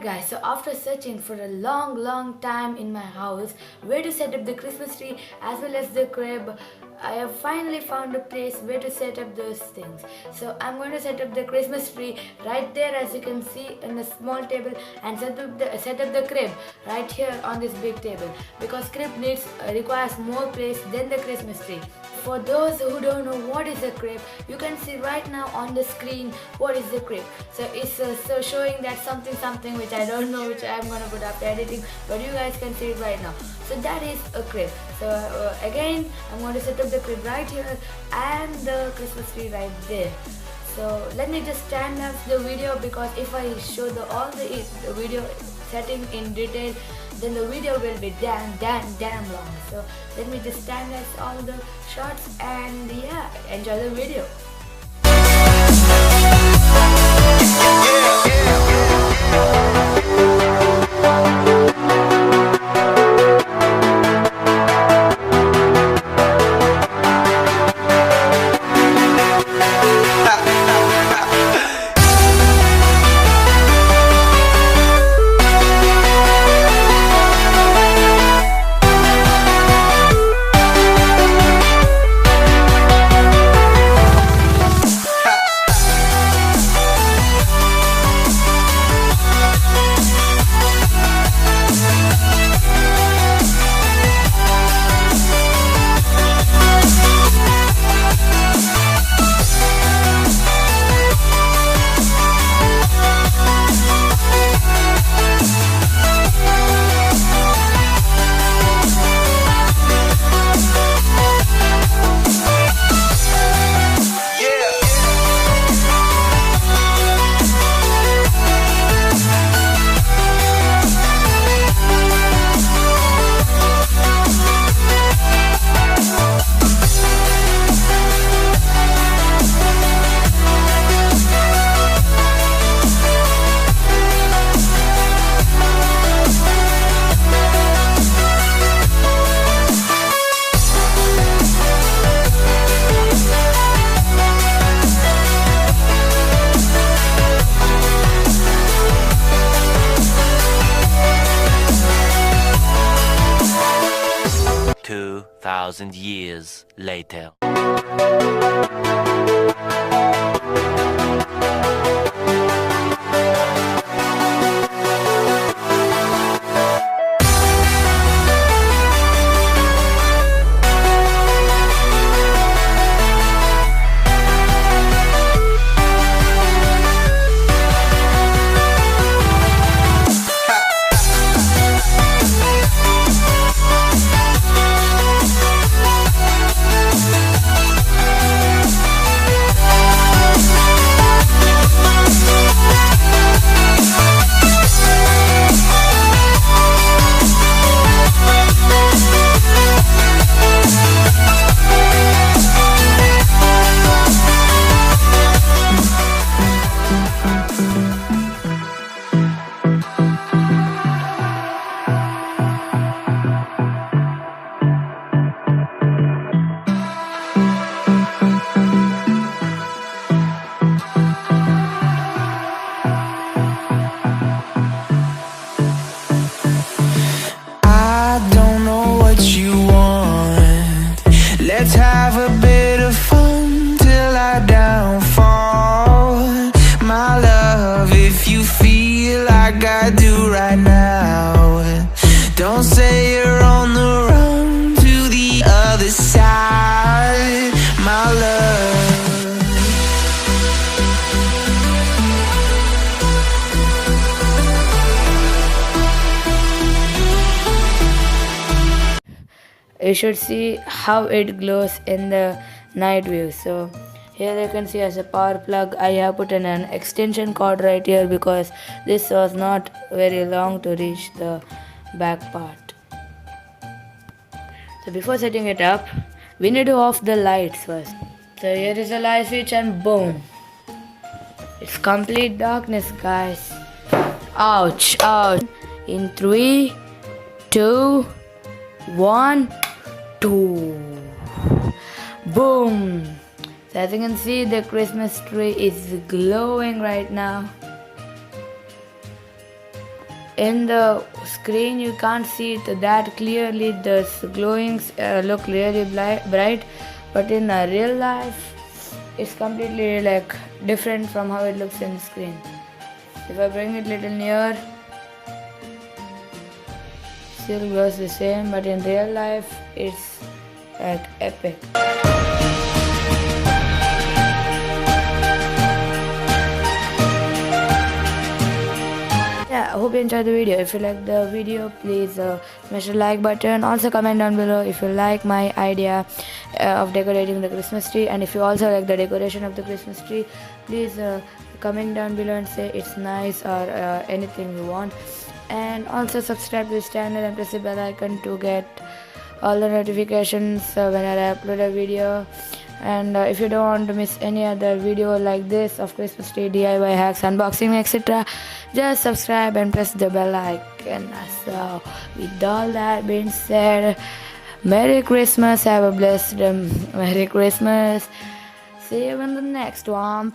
Alright guys, so after searching for a long time in my house where to set up the Christmas tree as well as the crib, I have finally found a place where to set up those things. So I'm going to set up the Christmas tree right there, as you can see, in a small table, and set up the crib right here on this big table, because crib requires more place than the Christmas tree. For those who don't know what is a crib, you can see right now on the screen what is the crib. So it's so showing that something which I don't know, which I'm gonna put after editing, but you guys can see it right now. So that is a crib. So again, I'm going to set up the crib right here and the Christmas tree right there. So let me just time lapse the video, because if I show all the video setting in detail, then the video will be damn long. So let me just time lapse all the shots and yeah, enjoy the video. Thousand years later. Let's have a bit of fun till I downfall. My love, if you feel like I do right now, don't say you're on the run to the other side, my love. You should see how it glows in the night view. So here you can see, as a power plug, I have put in an extension cord right here, because this was not very long to reach the back part. So before setting it up, we need to off the lights first. So here is the light switch and boom, it's complete darkness, guys. Ouch. In 3, 2, 1, 2. Boom. So as you can see, the Christmas tree is glowing right now. in the screen you can't see it that clearly. The glowings look really bright, but in real life it's completely like different from how it looks in the screen. If I bring it little near, still glows the same, but in real life it's like epic. Yeah, I hope you enjoyed the video. If you like the video, please smash the like button. Also comment down below if you like my idea of decorating the Christmas tree, and if you also like the decoration of the Christmas tree, please comment down below and say it's nice or anything you want. And also subscribe to this channel and press the bell icon to get all the notifications whenever I upload a video. And if you don't want to miss any other video like this of Christmas tree DIY hacks, unboxing, etc., just subscribe and press the bell icon. So with all that being said, Merry Christmas, have a blessed Merry Christmas. See you in the next one.